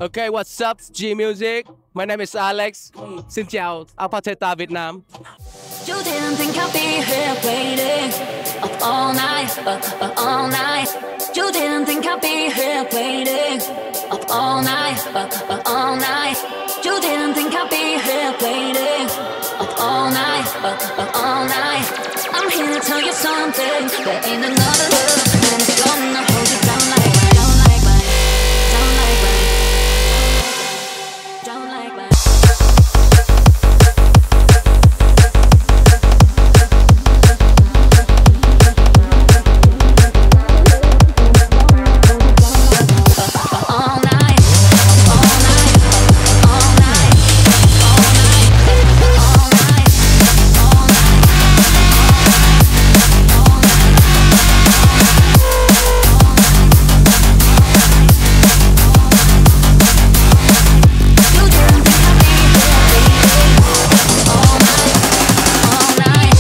Okay, what's up, G Music? My name is Alex. Xin chào, Alpha Việt Nam. You didn't think I'd be here waiting up all night, all night. You didn't think I'd be here waiting up all night, all night. You didn't think I'd be here waiting up all night, all night. I'm here to tell you something. There ain't another love, and it's gonna hold you down like mine, down like mine, down like mine, down like mine.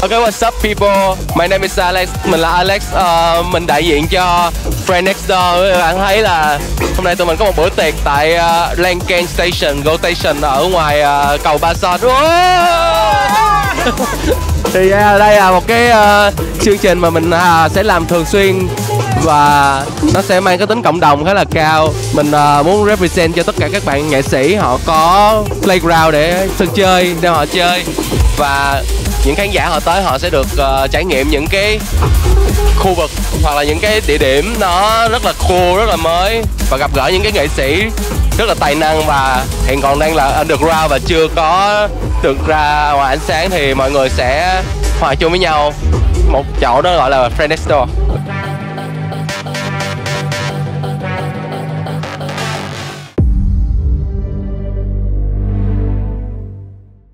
Okay, what's up people? My name is Alex. Mình là Alex. Mình đại diện cho Friend Next Door. Các bạn thấy là hôm nay tụi mình có một bữa tiệc tại Lankan Station, Go Station ở ngoài cầu Ba Son. Thì đây là một cái chương trình mà mình sẽ làm thường xuyên và nó sẽ mang cái tính cộng đồng khá là cao. Mình muốn represent cho tất cả các bạn nghệ sĩ họ có playground để sân chơi để họ chơi, và những khán giả họ tới họ sẽ được trải nghiệm những cái khu vực hoặc là những cái địa điểm nó rất là cool, rất là mới, và gặp gỡ những cái nghệ sĩ rất là tài năng và hiện còn đang là underground và chưa có được ra ngoài ánh sáng, thì mọi người sẽ hòa chung với nhau một chỗ đó gọi là Friend Next Door.